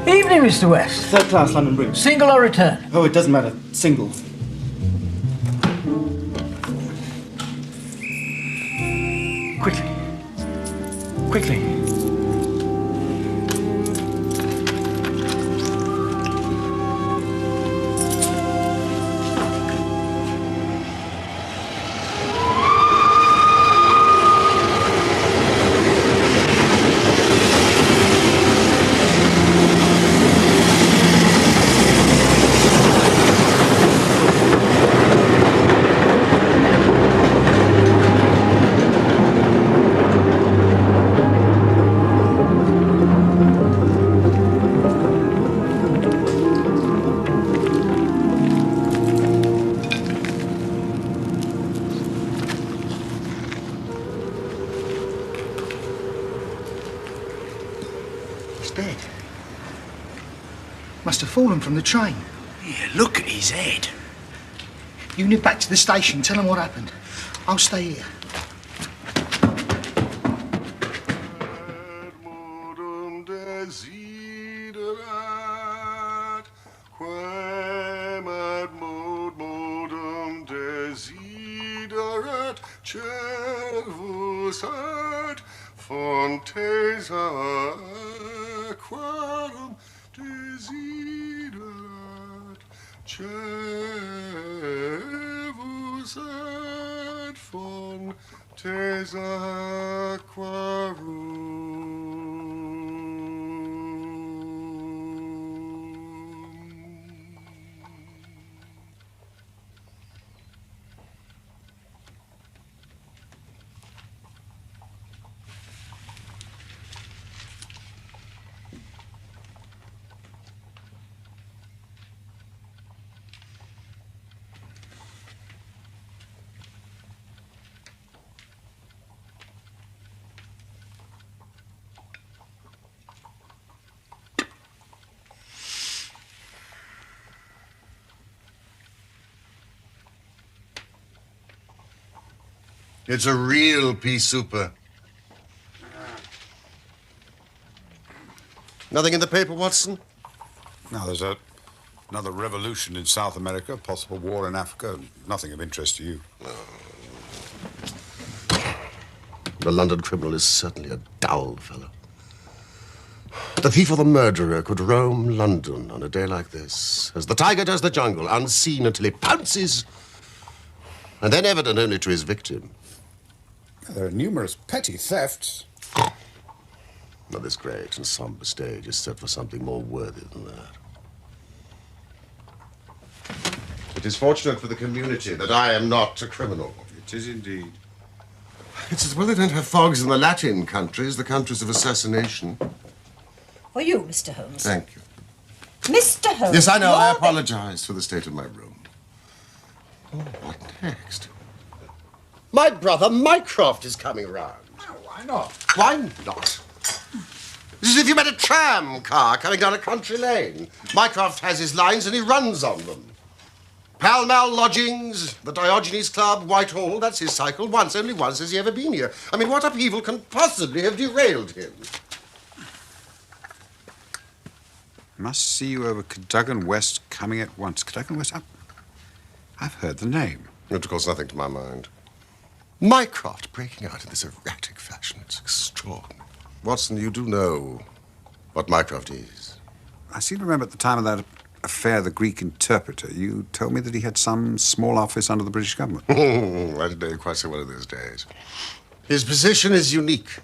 Evening, Mr. West. Third class, London Bridge. Single or return? Oh, it doesn't matter. Single. Quickly. Quickly. Must have fallen from the train. Yeah, look at his head. You nip back to the station, tell them what happened. I'll stay here. It's a real pea souper. Nothing in the paper, Watson? No, there's another revolution in South America, possible war in Africa. Nothing of interest to you. The London criminal is certainly a dull fellow. The thief or the murderer could roam London on a day like this, as the tiger does the jungle, unseen until he pounces, and then evident only to his victim. There are numerous petty thefts. Now, this great and somber stage is set for something more worthy than that. It is fortunate for the community that I am not a criminal. It is indeed. It's as well they don't have fogs in the Latin countries, the countries of assassination. For you, Mr. Holmes. Thank you. Mr. Holmes. Yes, I know. I apologize for the state of my room. Oh, what next? My brother Mycroft is coming round. Oh, why not? Why not? It's as if you met a tram car coming down a country lane. Mycroft has his lines and he runs on them. Pall Mall Lodgings, the Diogenes Club, Whitehall, that's his cycle. Once, only once has he ever been here. I mean, what upheaval can possibly have derailed him? Must see you over Cadogan West coming at once. Cadogan West? I've heard the name. It, of course, nothing to my mind. Mycroft breaking out in this erratic fashion. It's extraordinary. Watson, you do know what Mycroft is. I seem to remember at the time of that affair, the Greek interpreter, you told me that he had some small office under the British government. I didn't know you quite so well in those days. His position is unique.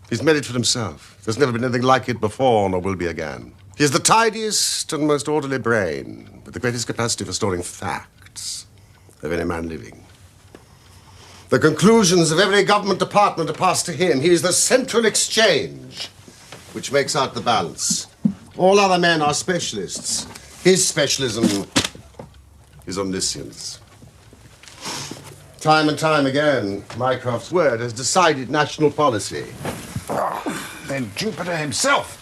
He's made it for himself. There's never been anything like it before, nor will be again. He has the tidiest and most orderly brain, with the greatest capacity for storing facts of any man living. The conclusions of every government department are passed to him. He is the central exchange, which makes out the balance. All other men are specialists. His specialism is omniscience. Time and time again, Mycroft's word has decided national policy. Then Jupiter himself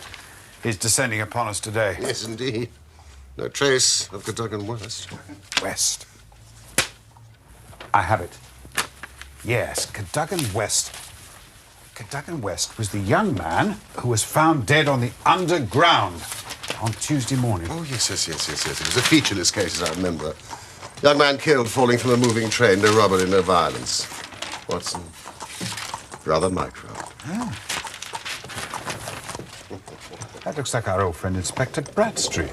is descending upon us today. Yes, indeed. No trace of Cadogan West. West. I have it. Yes, Cadogan West. Cadogan West was the young man who was found dead on the underground on Tuesday morning. Oh, yes. It was a featureless case, as I remember. Young man killed falling from a moving train. No robbery, no violence. Watson. Brother Mycroft. Oh. That looks like our old friend Inspector Bradstreet.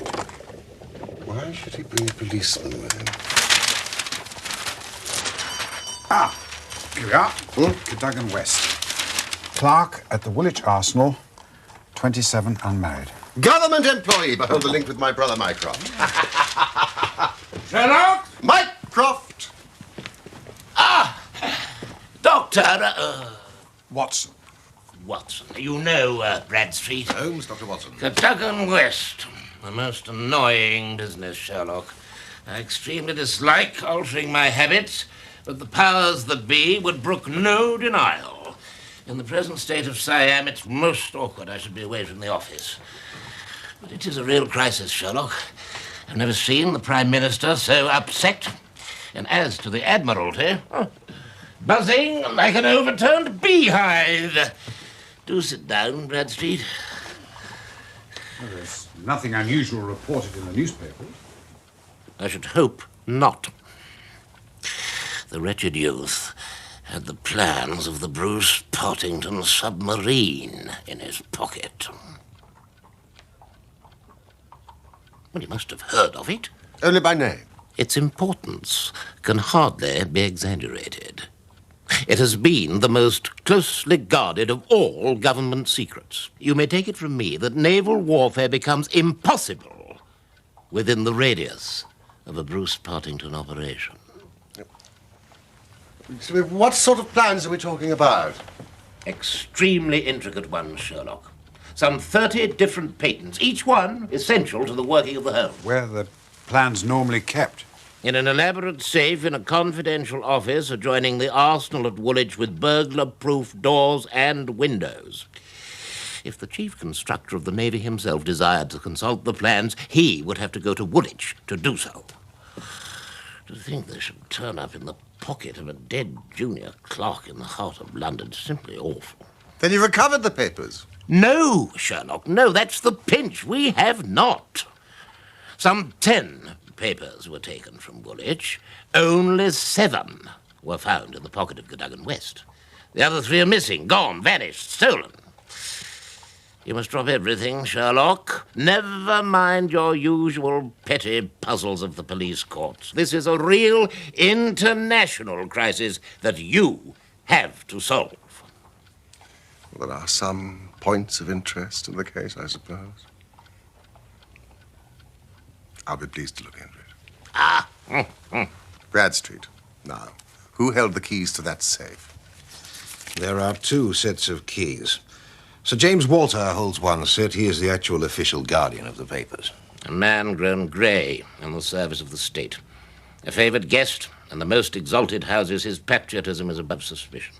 Why should he bring a policeman with him? Ah, here we are. Cadogan West. Clerk at the Woolwich Arsenal, 27, unmarried. Government employee, but hold the link with my brother Mycroft. Sherlock? Mycroft! Doctor, Watson. Watson. You know Bradstreet. Holmes, Dr. Watson. Cadogan West. A most annoying business, Sherlock. I extremely dislike altering my habits, but the powers that be would brook no denial. In the present state of Siam, it's most awkward I should be away from the office. But it is a real crisis, Sherlock. I've never seen the Prime Minister so upset. And as to the Admiralty, buzzing like an overturned beehive. Do sit down, Bradstreet. Well, there's nothing unusual reported in the newspapers. I should hope not. The wretched youth had the plans of the Bruce-Partington submarine in his pocket. Well, he must have heard of it. Only by name. Its importance can hardly be exaggerated. It has been the most closely guarded of all government secrets. You may take it from me that naval warfare becomes impossible within the radius of a Bruce-Partington operation. So what sort of plans are we talking about? Extremely intricate ones, Sherlock. Some 30 different patents, each one essential to the working of the whole. Where are the plans normally kept? In an elaborate safe in a confidential office adjoining the arsenal at Woolwich with burglar-proof doors and windows. If the chief constructor of the Navy himself desired to consult the plans, he would have to go to Woolwich to do so. To think they should turn up in the pocket of a dead junior clerk in the heart of London is simply awful. Then you recovered the papers. No, Sherlock, no, that's the pinch. We have not. Some 10 papers were taken from Woolwich. Only 7 were found in the pocket of Cadogan West. The other 3 are missing, gone, vanished, stolen. You must drop everything, Sherlock. Never mind your usual petty puzzles of the police courts. This is a real international crisis that you have to solve. Well, there are some points of interest in the case, I suppose. I'll be pleased to look into it. Bradstreet. Now, who held the keys to that safe? There are 2 sets of keys. Sir James Walter holds one set. He is the actual official guardian of the papers. A man grown grey in the service of the state. A favoured guest in the most exalted houses, his patriotism is above suspicion.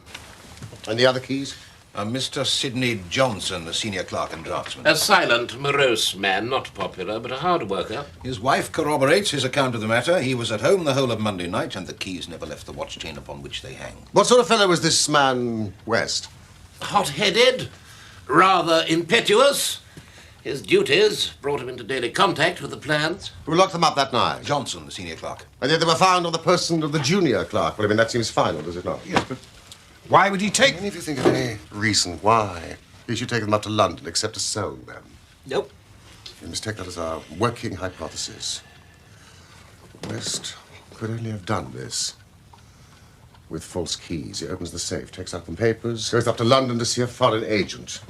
And the other keys? Mr. Sidney Johnson, the senior clerk and draftsman. A silent, morose man, not popular, but a hard worker. His wife corroborates his account of the matter. He was at home the whole of Monday night, and the keys never left the watch chain upon which they hang. What sort of fellow was this man, West? Hot-headed, rather impetuous. His duties brought him into daily contact with the plans. Who locked them up that night? Johnson, the senior clerk. And yet they were found on the person of the junior clerk. Well, I mean, that seems final, does it not? Yes, but why would he take And if you think of any reason why he should take them up to London except to sell them, Nope. you must take that as our working hypothesis. West could only have done this with false keys. He opens the safe, takes out some papers, goes up to London to see a foreign agent.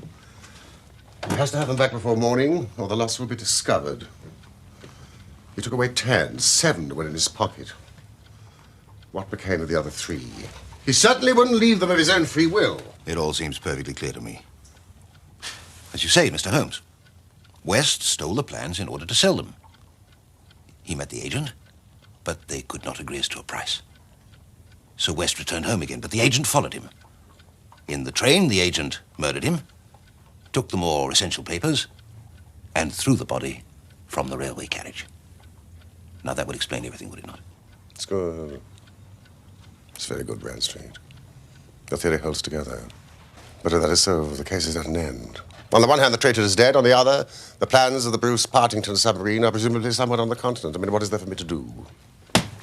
He has to have them back before morning, or the loss will be discovered. He took away 10, 7 were in his pocket. What became of the other 3? He certainly wouldn't leave them of his own free will. It all seems perfectly clear to me. As you say, Mr. Holmes, West stole the plans in order to sell them. He met the agent, but they could not agree as to a price. So West returned home again, but the agent followed him. In the train, the agent murdered him, took the more essential papers, and threw the body from the railway carriage. Now, that would explain everything, would it not? It's good. It's very good, Bradstreet. Your theory holds together. But if that is so, the case is at an end. On the one hand, the traitor is dead. On the other, the plans of the Bruce-Partington submarine are presumably somewhere on the continent. I mean, what is there for me to do?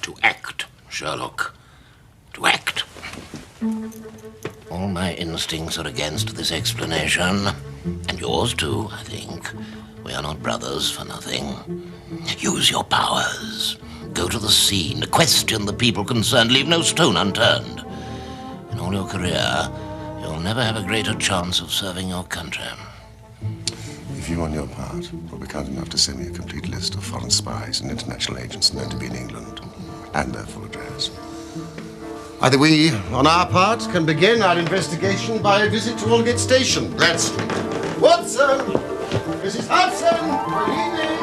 To act, Sherlock. To act. All my instincts are against this explanation. And yours, too, I think. We are not brothers for nothing. Use your powers. Go to the scene. Question the people concerned. Leave no stone unturned. In all your career, you'll never have a greater chance of serving your country. If you, on your part, will be kind enough to send me a complete list of foreign spies and international agents known to be in England, and their full address. Either we, on our part, can begin our investigation by a visit to Aldgate Station, Bradstreet. Watson! Mrs. Hudson! Good evening!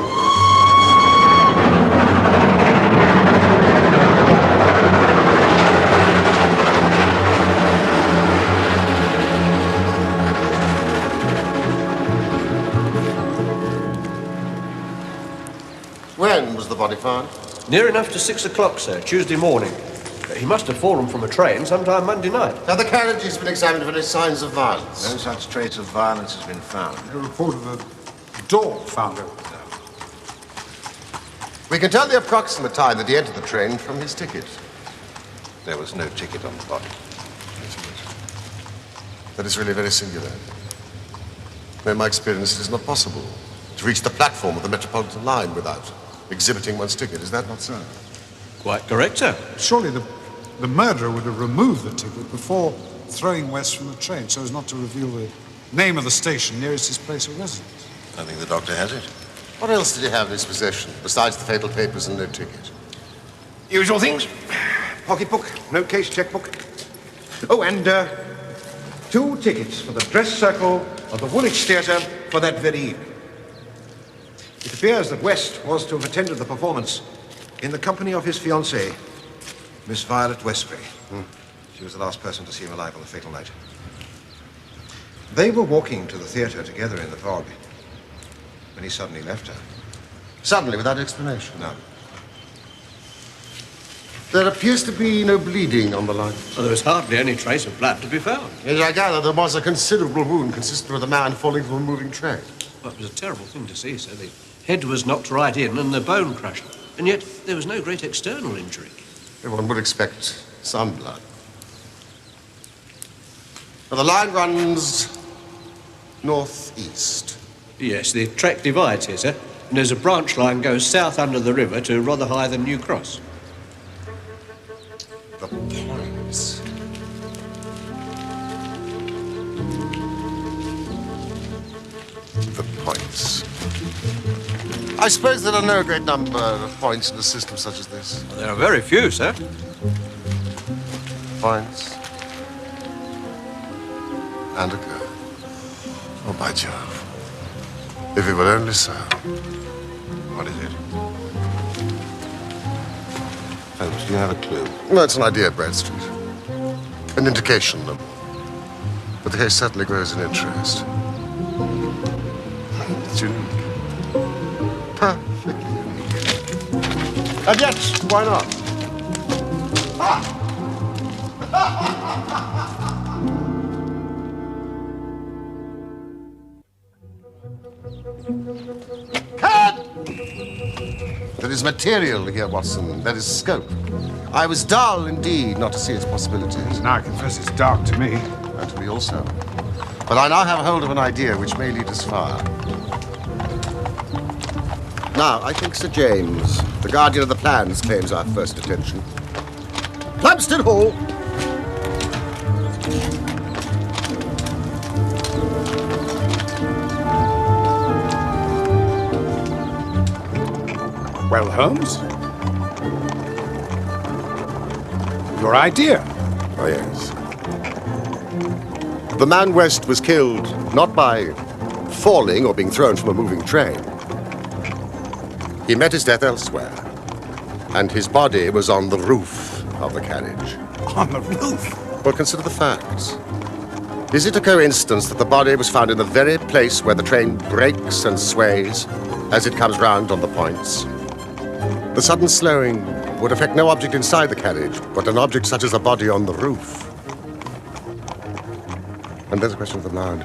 When was the body found? Near enough to 6 o'clock, sir, Tuesday morning. He must have fallen from a train sometime Monday night. Now, the carriage has been examined for any signs of violence. No such trace of violence has been found. A report of a door found open. We can tell the approximate time that he entered the train from his ticket. There was no ticket on the body. That is really very singular. In my experience, it is not possible to reach the platform of the Metropolitan line without exhibiting one's ticket. Is that not so? Quite correct, sir. Surely the murderer would have removed the ticket before throwing West from the train so as not to reveal the name of the station nearest his place of residence. I think the doctor has it. What else did he have in his possession, besides the fatal papers and no ticket? Usual things. Pocketbook, note case, checkbook. Oh, and 2 tickets for the dress circle of the Woolwich Theatre for that very evening. It appears that West was to have attended the performance in the company of his fiancée, Miss Violet Westbury. She was the last person to see him alive on the fatal night. They were walking to the theatre together in the fog when he suddenly left her. Suddenly, without explanation? No. There appears to be no bleeding on the line. Well, there was hardly any trace of blood to be found. Yes, I gather there was a considerable wound consistent with a man falling from a moving train. Well, it was a terrible thing to see, sir. The head was knocked right in and the bone crushed. And yet there was no great external injury. One would expect some blood. Now, the line runs northeast. Yes, the track divides here, sir. And there's a branch line goes south under the river to rather higher than New Cross. The points. The points. I suppose there are no great number of points in a system such as this. Well, there are very few, sir. Points. And a curve. Oh, by Jove. If it were only so. What is it? Holmes, do you have a clue? No, it's an idea, Bradstreet. An indication, no more. But the case certainly grows in interest. It's unique. Perfectly unique. And yet, why not? Cut! There is material here, Watson. There is scope. I was dull indeed not to see its possibilities. Now I confess it's dark to me. And to me also. But I now have hold of an idea which may lead us far. Now, I think Sir James, the guardian of the plans, claims our first attention. Plumstead Hall! Well, Holmes? Your idea? Oh, yes. The man West was killed not by falling or being thrown from a moving train. He met his death elsewhere, and his body was on the roof of the carriage. On the roof? Well, consider the facts. Is it a coincidence that the body was found in the very place where the train brakes and sways as it comes round on the points? The sudden slowing would affect no object inside the carriage, but an object such as a body on the roof. And there's a question of the blood.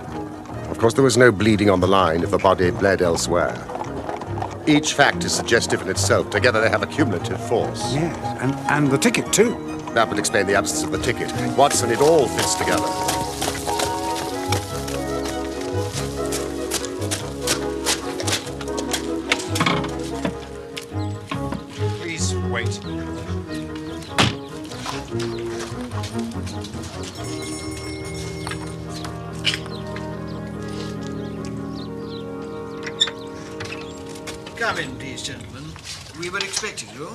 Of course, there was no bleeding on the line if the body bled elsewhere. Each fact is suggestive in itself. Together they have a cumulative force. Yes, and the ticket, too. That would explain the absence of the ticket. Watson, it all fits together. Please wait. Come in, please, gentlemen. We were expecting you.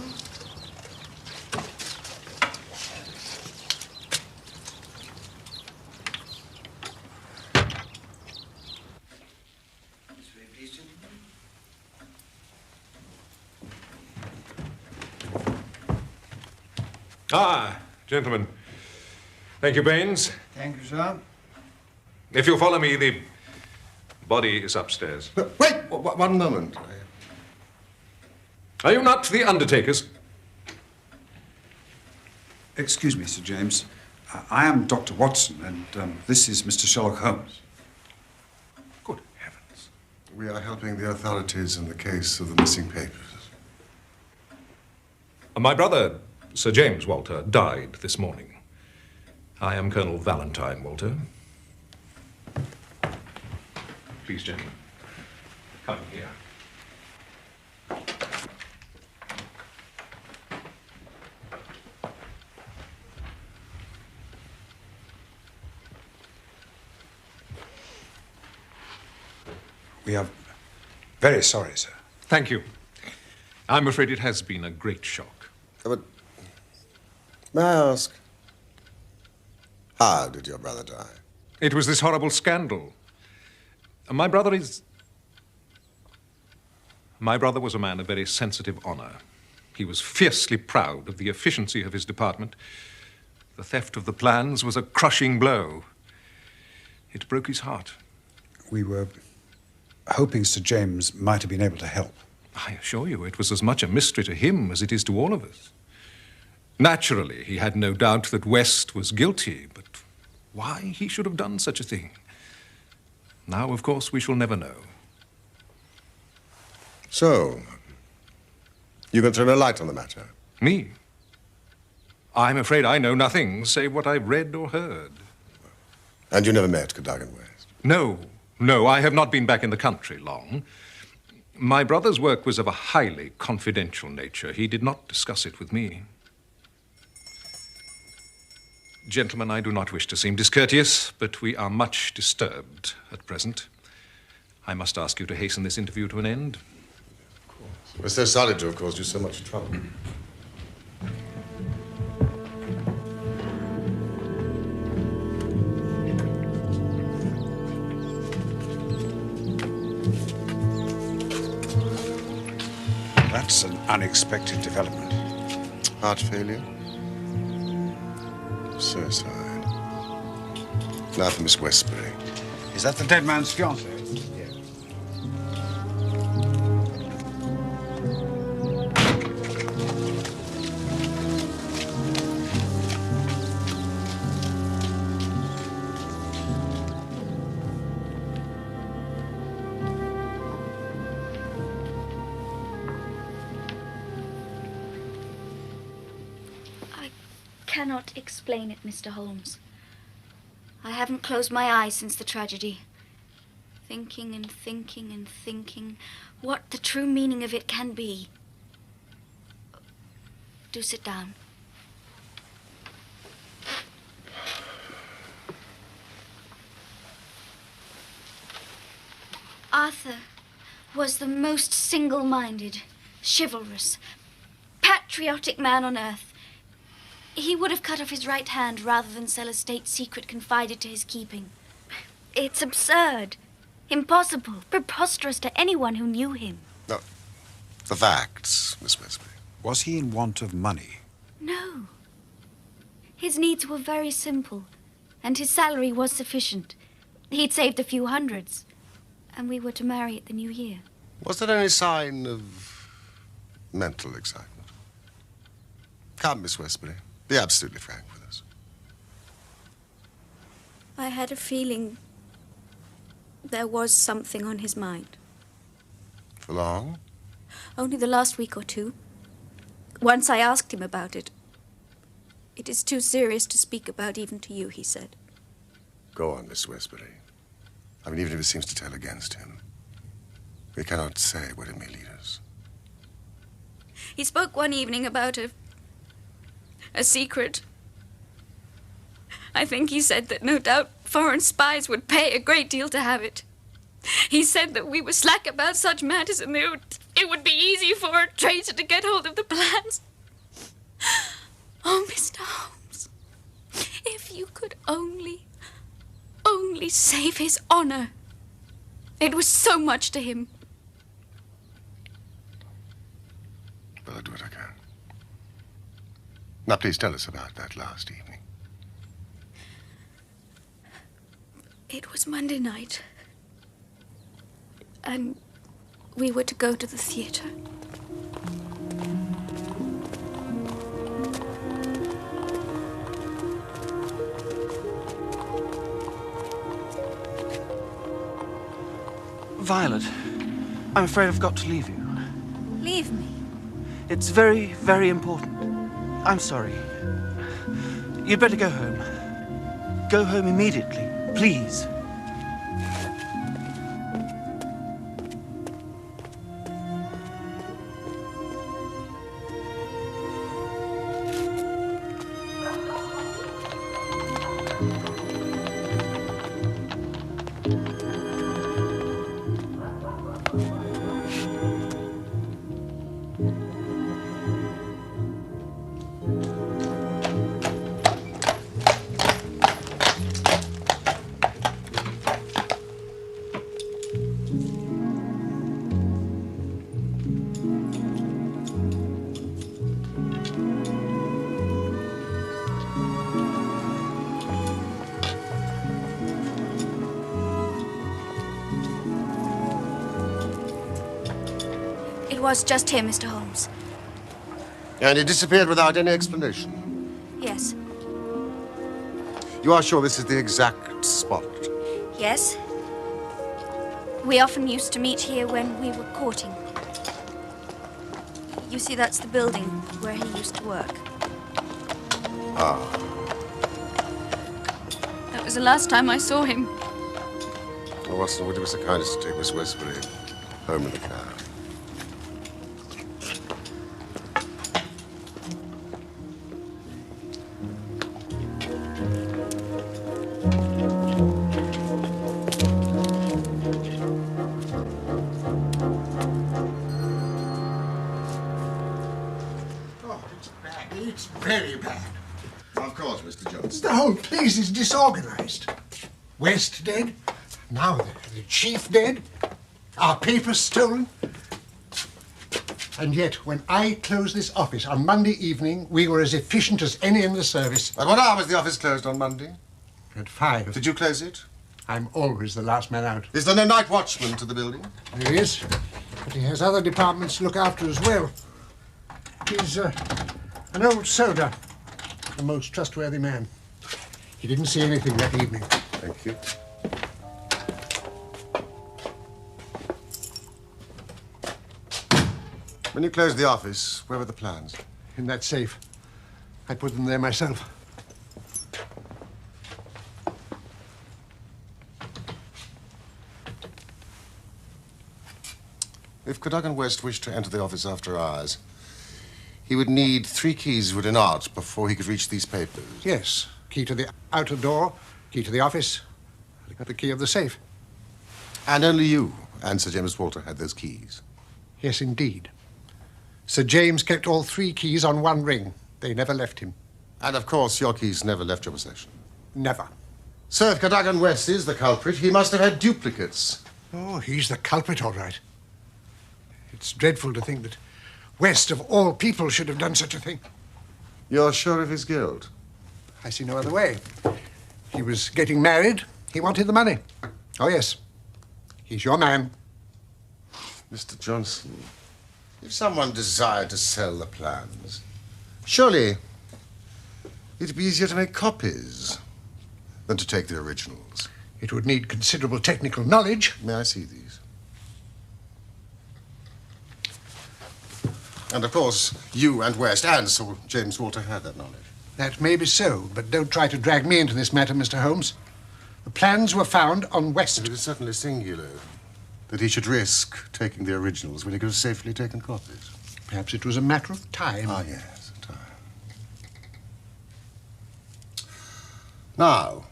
This way, please, gentlemen. Ah, gentlemen. Thank you, Baines. Thank you, sir. If you'll follow me, the body is upstairs. Wait, one moment. Are you not the undertakers? Excuse me, Sir James. I am Dr. Watson, and this is Mr. Sherlock Holmes. Good heavens. We are helping the authorities in the case of the missing papers. My brother, Sir James Walter, died this morning. I am Colonel Valentine Walter. Please, gentlemen, come here. We are very sorry, sir. Thank you. I'm afraid it has been a great shock. But may I ask, how did your brother die? It was this horrible scandal. My brother was a man of very sensitive honor. He was fiercely proud of the efficiency of his department. The theft of the plans was a crushing blow. It broke his heart. We were hoping Sir James might have been able to help. I assure you, it was as much a mystery to him as it is to all of us. Naturally, he had no doubt that West was guilty, but why he should have done such a thing? Now, of course, we shall never know. So, you can throw no light on the matter? Me? I'm afraid I know nothing save what I've read or heard. And you never met Cadogan West? No, I have not been back in the country long. My brother's work was of a highly confidential nature. He did not discuss it with me. Gentlemen, I do not wish to seem discourteous, but we are much disturbed at present. I must ask you to hasten this interview to an end. Of course. We're so sorry to have caused you so much trouble. That's an unexpected development. Heart failure? Suicide. Now for Miss Westbury. Is that the dead man's fiancée? Yes. I cannot explain it, Mr. Holmes. I haven't closed my eyes since the tragedy. Thinking and thinking and thinking what the true meaning of it can be. Do sit down. Arthur was the most single-minded, chivalrous, patriotic man on earth. He would have cut off his right hand rather than sell a state secret confided to his keeping. It's absurd, impossible, preposterous to anyone who knew him. No, the facts, Miss Westbury. Was he in want of money? No. His needs were very simple, and his salary was sufficient. He'd saved a few hundreds, and we were to marry at the new year. Was there any sign of mental excitement? Come, Miss Westbury, be absolutely frank with us. I had a feeling there was something on his mind. For long? Only the last week or two. Once I asked him about it. It is too serious to speak about even to you, he said. Go on, Miss Westbury. I mean, even if it seems to tell against him, we cannot say where it may lead us. He spoke one evening about a secret. I think he said that no doubt foreign spies would pay a great deal to have it. He said that we were slack about such matters and it would be easy for a traitor to get hold of the plans. Oh, Mr. Holmes, if you could only save his honor. It was so much to him. Well, I'll do what I can. Now, please tell us about that last evening. It was Monday night, and we were to go to the theater. Violet, I'm afraid I've got to leave you. Leave me? It's very, very important. I'm sorry. You'd better go home. Go home immediately, please. It was just him, Mr. Holmes. And he disappeared without any explanation? Yes. You are sure this is the exact spot? Yes. We often used to meet here when we were courting. You see, that's the building where he used to work. Ah. That was the last time I saw him. Well, Watson, would you be so kind as to take Miss Westbury home in the car? Very bad. Of course, Mr. Johnson. The whole place is disorganized. West dead. Now the chief dead. Our papers stolen. And yet, when I closed this office on Monday evening, we were as efficient as any in the service. At what hour was the office closed on Monday? At 5. Did you close it? I'm always the last man out. Is there no night watchman to the building? There is, but he has other departments to look after as well. He's an old soldier, a most trustworthy man. He didn't see anything that evening. Thank you. When you closed the office, where were the plans? In that safe. I put them there myself. If Cadogan West wished to enter the office after hours, he would need 3 keys written out before he could reach these papers. Yes. Key to the outer door, key to the office, the key of the safe. And only you and Sir James Walter had those keys? Yes, indeed. Sir James kept all 3 keys on one ring. They never left him. And, of course, your keys never left your possession? Never. So if Cadogan West is the culprit, he must have had duplicates. Oh, he's the culprit, all right. It's dreadful to think that West, of all people, should have done such a thing. You're sure of his guilt? I see no other way. He was getting married. He wanted the money. Oh, yes. He's your man. Mr. Johnson, if someone desired to sell the plans, surely it'd be easier to make copies than to take the originals. It would need considerable technical knowledge. May I see these? And, of course, you and West and Sir James Walter had that knowledge. That may be so, but don't try to drag me into this matter, Mr. Holmes. The plans were found on West. It is certainly singular that he should risk taking the originals when he could have safely taken copies. Perhaps it was a matter of time. Ah, yes, time. Now,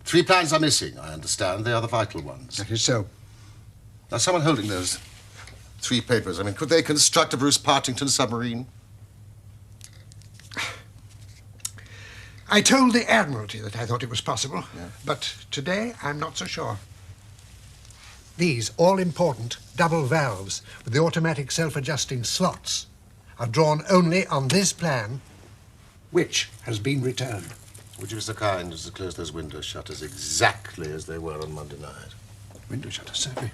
3 plans are missing, I understand. They are the vital ones. That is so. Now, someone holding those 3 papers, I mean, could they construct a Bruce-Partington submarine? I told the Admiralty that I thought it was possible, Yeah. but today I'm not so sure. These all-important double valves with the automatic self-adjusting slots are drawn only on this plan, which has been returned. Would you be so kind as to close those window shutters exactly as they were on Monday night? Window shutters, certainly.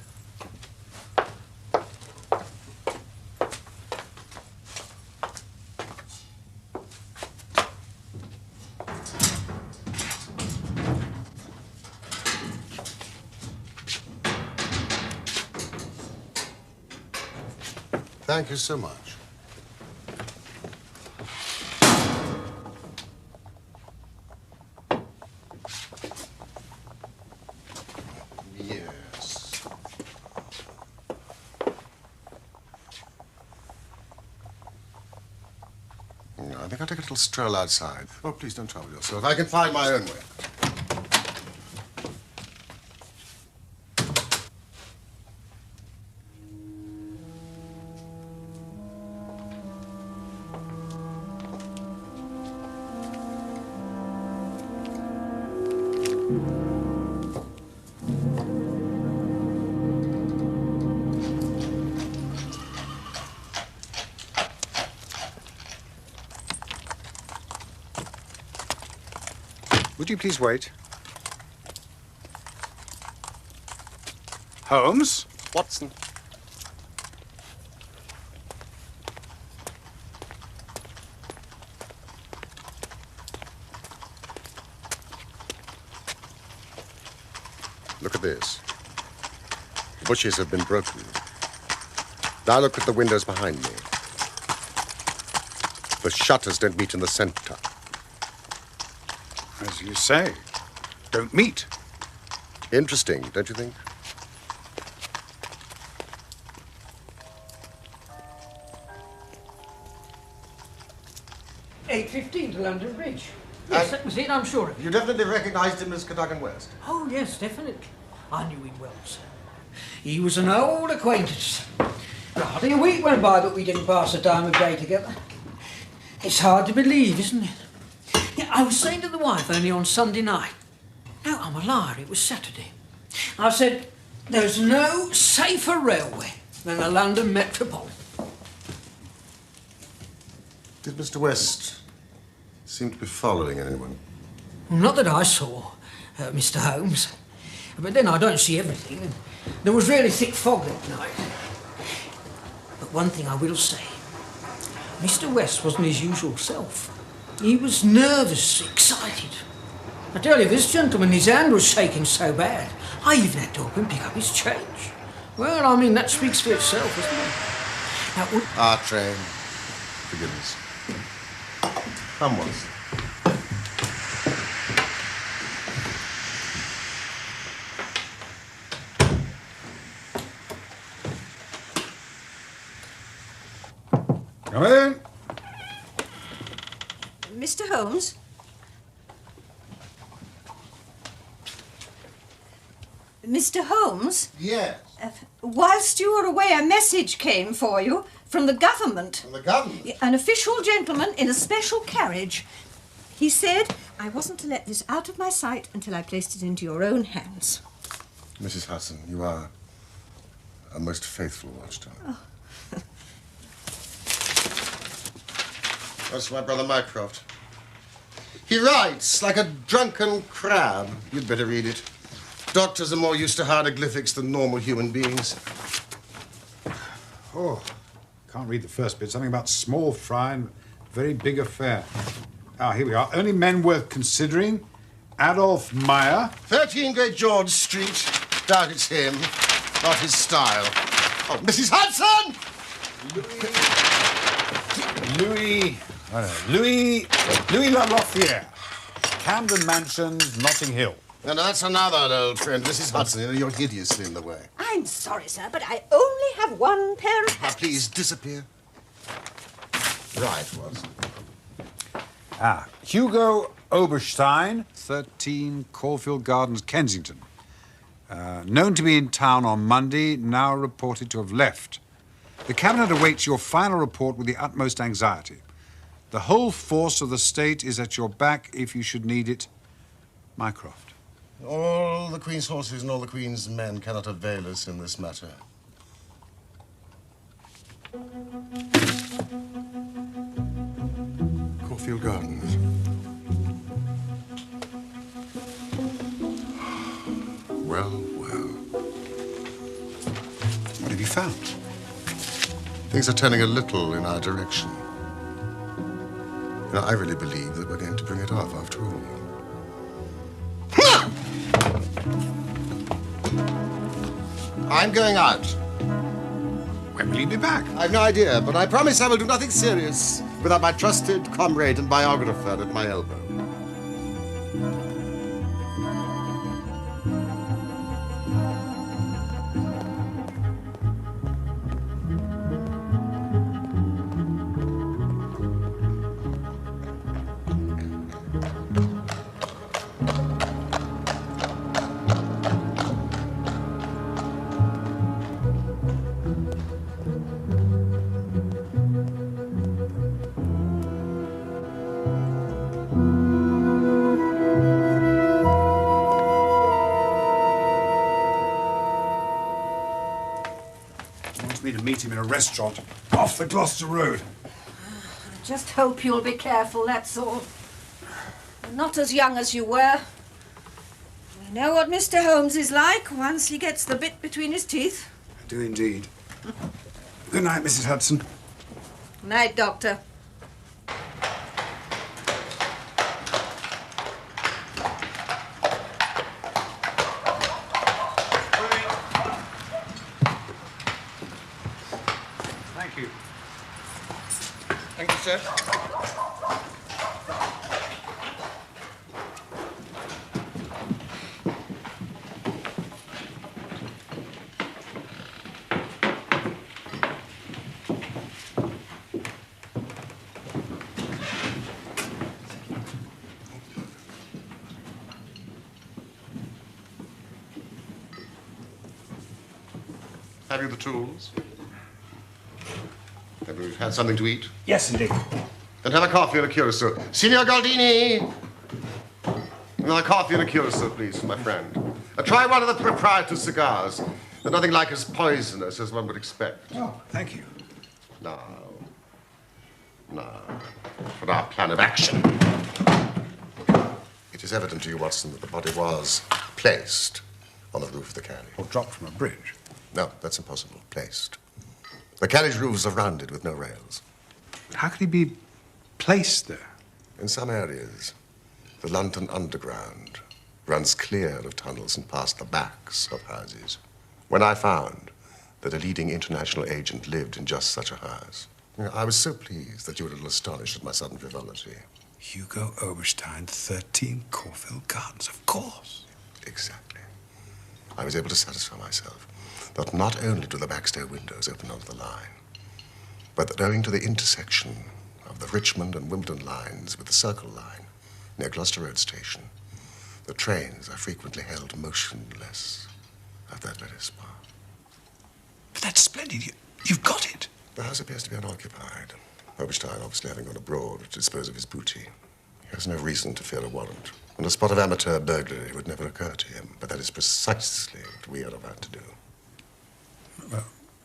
Thank you so much. Yes. No, I think I'll take a little stroll outside. Oh, please don't trouble yourself. I can find my own way. Would you please wait? Holmes? Watson. Look at this. The bushes have been broken. Now look at the windows behind me. The shutters don't meet in the center. As you say, don't meet. Interesting, don't you think? $8.15 to London Bridge. Yes, that was it, I'm sure of it. You definitely recognized him as Cadogan West. Oh, yes, definitely. I knew him well, sir. He was an old acquaintance. Hardly a week went by that we didn't pass a time of day together. It's hard to believe, isn't it? Yeah, I was saying to the wife only on Sunday night. No, I'm a liar, it was Saturday. I said, there's no safer railway than the London Metropolitan. Did Mr. West seem to be following anyone? Well, not that I saw, Mr. Holmes. But then I don't see everything. There was really thick fog that night. But one thing I will say. Mr. West wasn't his usual self. He was nervous, excited. I tell you, this gentleman, his hand was shaking so bad, I even had to help him pick up his change. Well, I mean, that speaks for itself, doesn't it? Now, Our train. Forgive us. Come, Watson. Come in. Mr. Holmes? Mr. Holmes? Yes. Whilst you were away, a message came for you from the government. From the government? An official gentleman in a special carriage. He said I wasn't to let this out of my sight until I placed it into your own hands. Mrs. Hudson, you are a most faithful watchdog. Oh. That's my brother Mycroft. He writes like a drunken crab. You'd better read it. Doctors are more used to hieroglyphics than normal human beings. Oh, can't read the first bit. Something about small fry and very big affair. Ah, here we are. Only men worth considering. Adolf Meyer. 13 Great George Street. Doubt it's him. Not his style. Oh, Mrs. Hudson! Louis La Lothiere. Camden Mansions, Notting Hill. And that's another old friend, Mrs. Hudson. You're hideously in the way. I'm sorry, sir, but I only have one pair of Now, hats. please disappear. Right, Watson. Ah, Hugo Oberstein, 13 Caulfield Gardens, Kensington. Known to be in town on Monday, now reported to have left. The Cabinet awaits your final report with the utmost anxiety. The whole force of the state is at your back if you should need it. Mycroft. All the Queen's horses and all the Queen's men cannot avail us in this matter. Caulfield Gardens. Well, well. What have you found? Things are turning a little in our direction. You know, I really believe that we're going to bring it off after all. I'm going out. When will you be back? I've no idea, but I promise I will do nothing serious without my trusted comrade and biographer at my elbow. Me to meet him in a restaurant off the Gloucester Road. I just hope you'll be careful, that's all. You're not as young as you were. We know what Mr. Holmes is like once he gets the bit between his teeth. I do indeed. Good night, Mrs. Hudson. Good night, Doctor. Thank you. Thank you, sir. Have you the tools? Have you had something to eat? Yes, indeed. Then have a coffee and a curacao. Signor Galdini! Another coffee and a curacao, please, for my friend. Try one of the proprietor's cigars. They're nothing like as poisonous as one would expect. Oh, thank you. Now, for our plan of action. It is evident to you, Watson, that the body was placed on the roof of the carriage. Or dropped from a bridge. No, that's impossible. Placed. The carriage roofs are rounded with no rails. How could he be placed there? In some areas, the London Underground runs clear of tunnels and past the backs of houses. When I found that a leading international agent lived in just such a house, I was so pleased that you were a little astonished at my sudden frivolity. Hugo Oberstein, 13 Caulfield Gardens, of course. Exactly. I was able to satisfy myself that not only do the backstair windows open onto the line, but that owing to the intersection of the Richmond and Wimbledon lines with the Circle line near Gloucester Road Station, the trains are frequently held motionless at that very spot. But that's splendid. You've got it. The house appears to be unoccupied. Oberstein, obviously having gone abroad to dispose of his booty. He has no reason to fear a warrant. And a spot of amateur burglary would never occur to him. But that is precisely what we are about to do.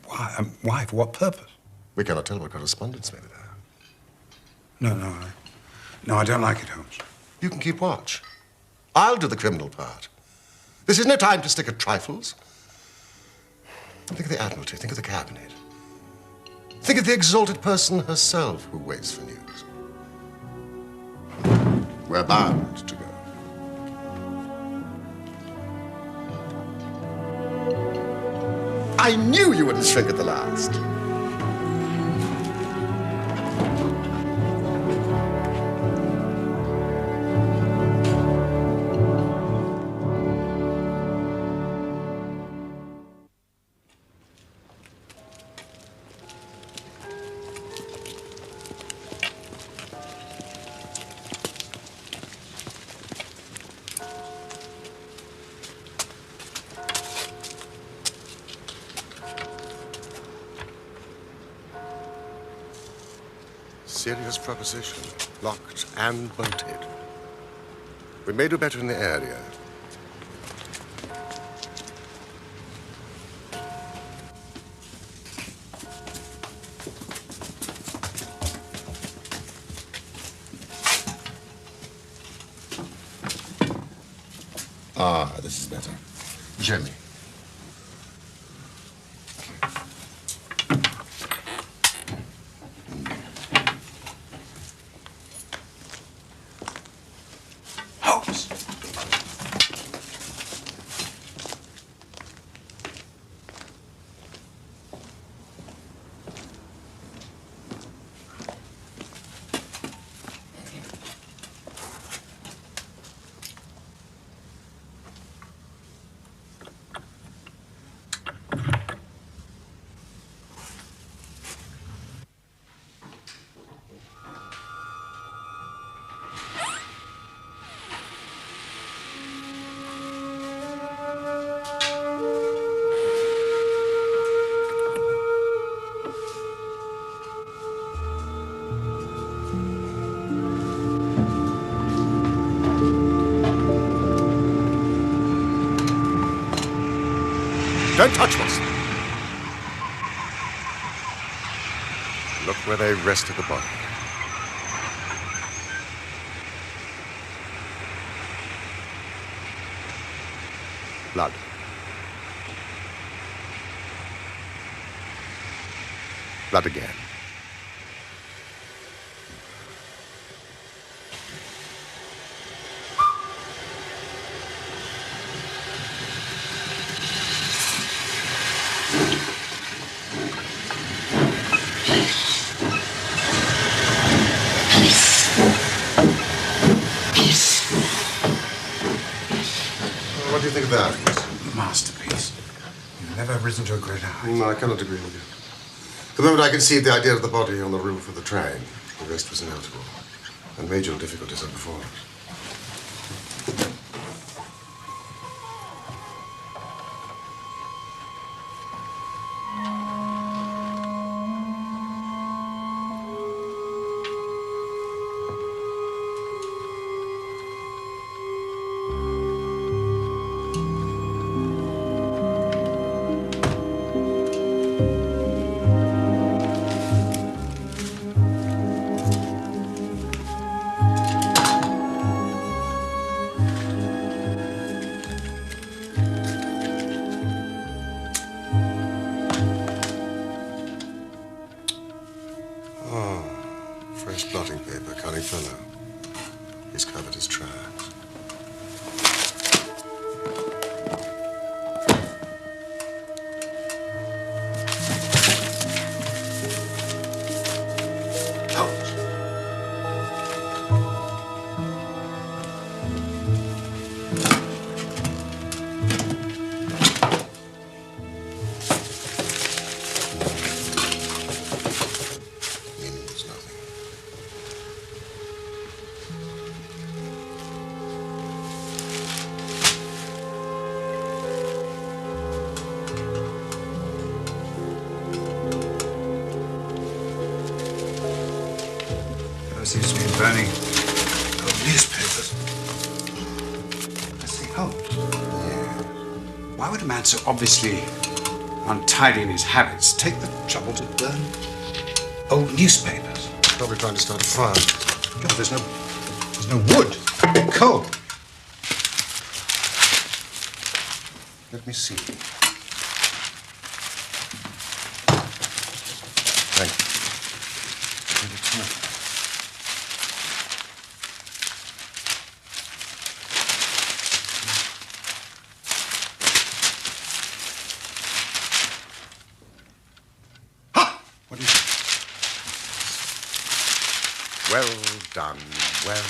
Why? Why? For what purpose? We cannot tell what correspondence may be there. No, I don't like it, Holmes. You can keep watch. I'll do the criminal part. This is no time to stick at trifles. Think of the Admiralty. Think of the Cabinet. Think of the exalted person herself who waits for news. We're bound to go. I knew you wouldn't shrink at the last. Serious proposition, locked and bolted. We may do better in the area. Ah, this is better. Jimmy. Don't touch us. Look where they rested the body. Blood. Blood again. What do you think of that? Masterpiece. You've never risen to a greater height. No, I cannot agree with you. The moment I conceived the idea of the body on the roof of the train, the rest was inevitable. And major difficulties are before us. Blotting paper, cunning fellow. He's covered his tracks. Seems to be burning old newspapers. Let's see. Oh. Yeah. Why would a man so obviously untidy in his habits take the trouble to burn old newspapers? Probably trying to start a fire. God, there's no wood. Coal. Let me see. Thank you. What is it? Well done, well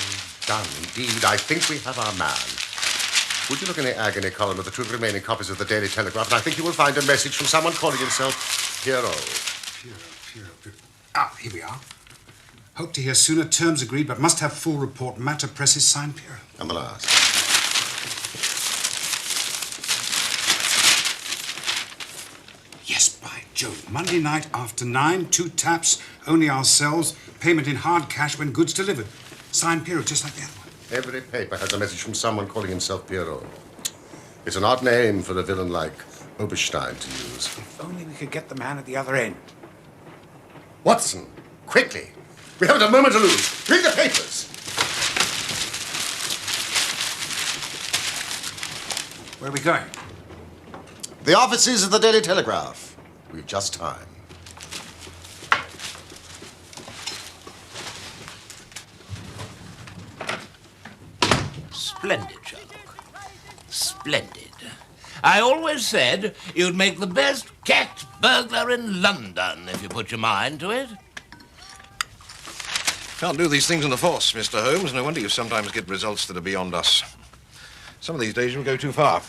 done indeed. I think we have our man. Would you look in the agony column of the two remaining copies of the Daily Telegraph, and I think you will find a message from someone calling himself Piero. Piero. Ah, here we are. Hope to hear sooner. Terms agreed, but must have full report. Matter presses signed Piero. And the last. Yes, by Jove. Monday night after 9, 2 taps, only ourselves, payment in hard cash when goods delivered. Signed Piero, just like the other one. Every paper has a message from someone calling himself Piero. It's an odd name for a villain like Oberstein to use. If only we could get the man at the other end. Watson, quickly. We haven't a moment to lose. Read the papers. Where are we going? The offices of the Daily Telegraph. We've just time. Splendid, Sherlock. Splendid. I always said you'd make the best cat burglar in London if you put your mind to it. Can't do these things in the force, Mr. Holmes. No wonder you sometimes get results that are beyond us. Some of these days you'll go too far.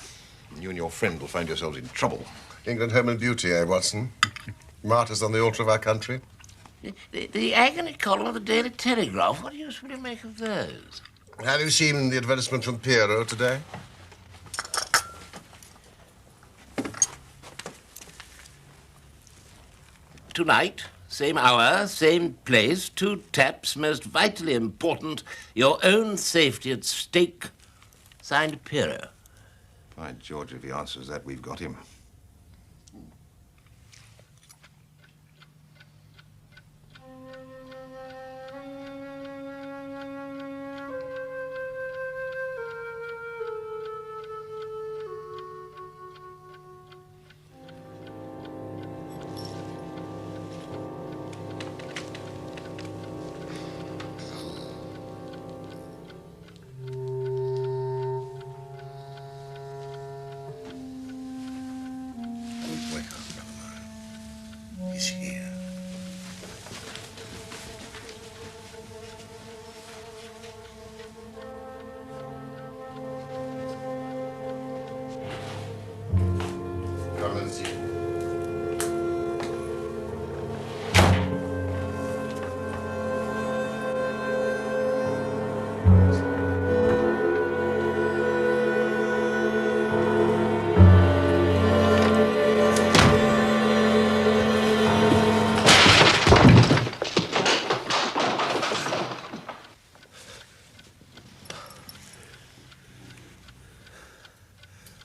You and your friend will find yourselves in trouble. England, home and beauty, eh, Watson? Martyrs on the altar of our country. The agony column of the Daily Telegraph, what do you really make of those? Have you seen the advertisement from Piero today? Tonight, same hour, same place, 2 taps, most vitally important, your own safety at stake. Signed, Piero. By George, if he answers that, we've got him.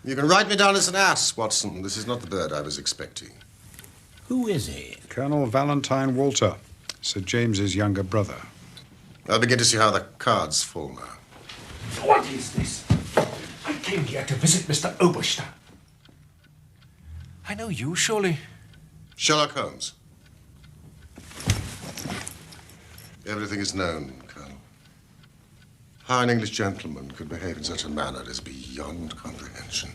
You can write me down as an ass, Watson. This is not the bird I was expecting. Who is he? Colonel Valentine Walter, Sir James's younger brother. I'll begin to see how the cards fall now. What is this? I came here to visit Mr. Oberstein. I know you, surely. Sherlock Holmes. Everything is known, Colonel. How an English gentleman could behave in such a manner is beyond comprehension.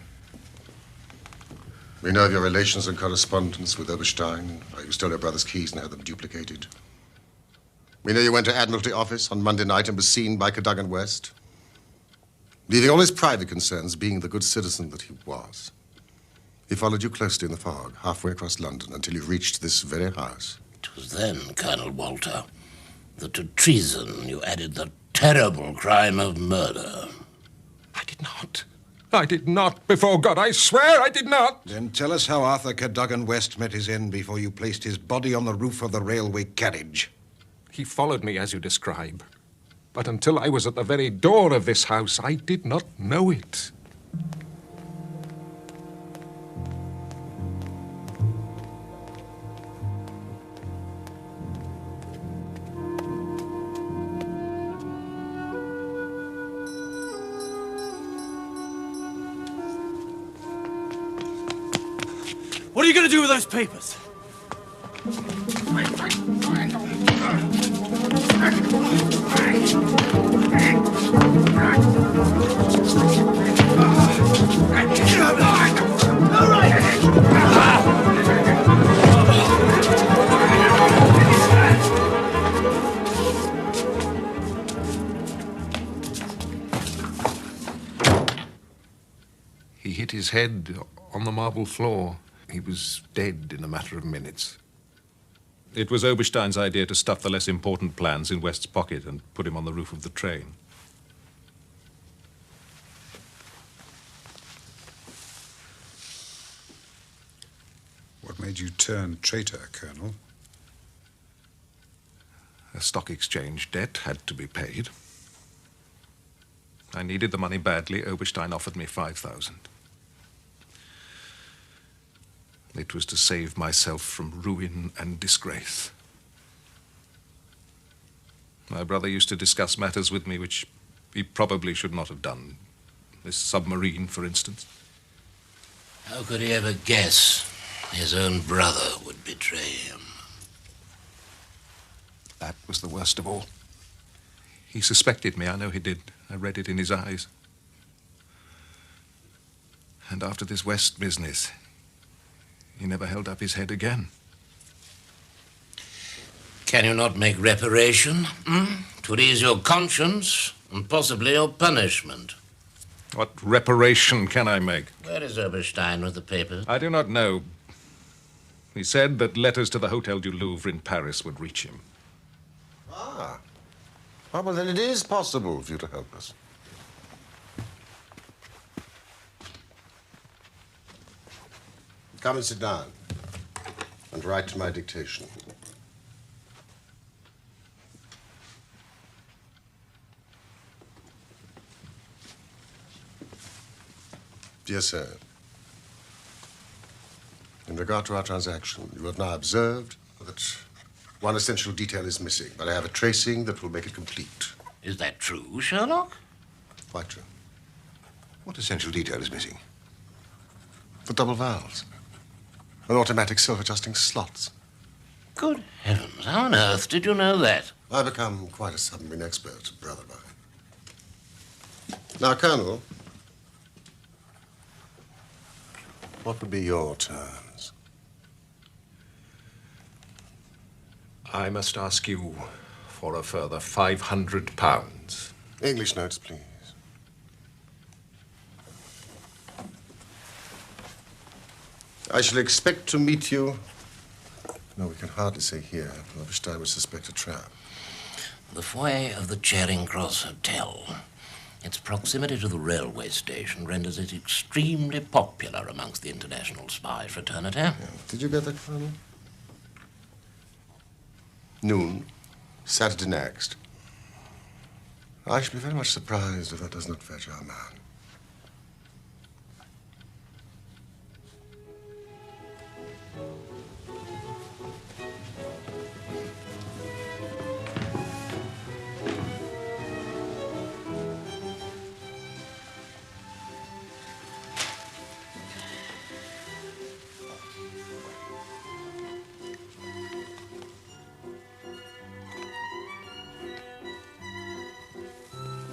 We know of your relations and correspondence with Oberstein, how you stole your brother's keys and had them duplicated. We know you went to Admiralty office on Monday night and was seen by Cadogan West, leaving all his private concerns, being the good citizen that he was. He followed you closely in the fog, halfway across London, until you reached this very house. It was then, Colonel Walter, that to treason you added the terrible crime of murder. I did not. I did not. Before God, I swear I did not. Then tell us how Arthur Cadogan West met his end before you placed his body on the roof of the railway carriage. He followed me as you describe. But until I was at the very door of this house, I did not know it. What are you going to do with those papers? He hit his head on the marble floor. He was dead in a matter of minutes. It was Oberstein's idea to stuff the less important plans in West's pocket and put him on the roof of the train. What made you turn traitor, Colonel? A stock exchange debt had to be paid. I needed the money badly. Oberstein offered me 5,000. It was to save myself from ruin and disgrace. My brother used to discuss matters with me which he probably should not have done. This submarine, for instance. How could he ever guess his own brother would betray him? That was the worst of all. He suspected me, I know he did. I read it in his eyes. And after this West business, he never held up his head again. Can you not make reparation? To ease your conscience and possibly your punishment. What reparation can I make? Where is Oberstein with the papers? I do not know. He said that letters to the Hotel du Louvre in Paris would reach him. Ah. Well, then it is possible for you to help us. Come and sit down and write to my dictation. Dear sir, in regard to our transaction, you have now observed that one essential detail is missing, but I have a tracing that will make it complete. Is that true, Sherlock? Quite true. What essential detail is missing? The double valves. And automatic self-adjusting slots. Good heavens, how on earth did you know that? I've become quite a submarine expert, brother mine. Now, Colonel, what would be your terms? I must ask you for a further £500. English notes, please. I shall expect to meet you. No, we can hardly say here. Oberstein would suspect a trap. The foyer of the Charing Cross Hotel. Its proximity to the railway station renders it extremely popular amongst the international spy fraternity. Yeah. Did you get that, Colonel? Noon, Saturday next. I should be very much surprised if that does not fetch our man.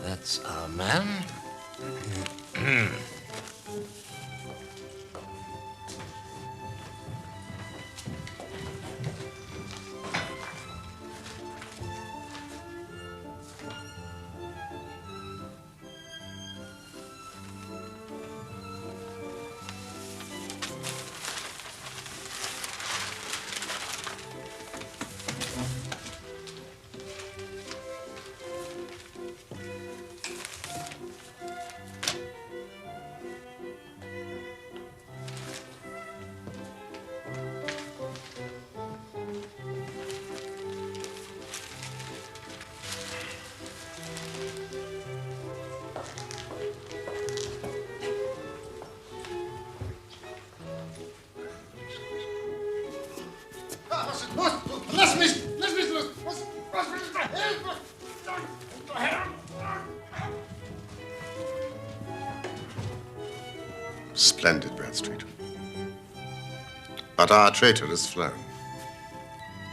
That's our man. Splendid, Bradstreet. But our traitor has flown.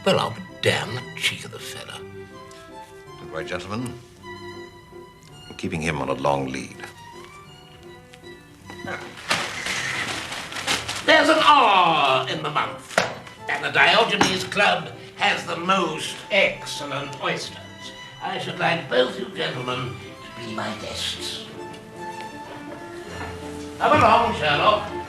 Well, I'll be damned, the cheek of the fella. Good right, gentlemen. I'm keeping him on a long lead. There's an R in the month, and the Diogenes Club has the most excellent oysters. I should like both you gentlemen to be my guests. Come along, Sherlock.